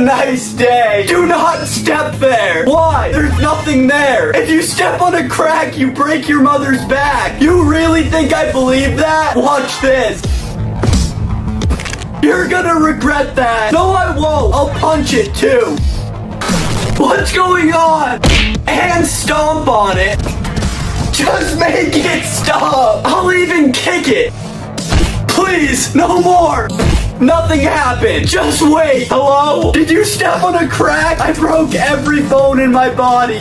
a nice day. Do not step there. Why? There's nothing there. If you step on a crack, you break your mother's back. You really think I believe that? Watch this. You're gonna regret that. No, I won't. I'll punch it too. What's going on? And stomp on it. Just make it stop. I'll even kick it. Please, no more. Nothing happened. Just wait. Hello? Did you step on a crack? I broke every bone in my body.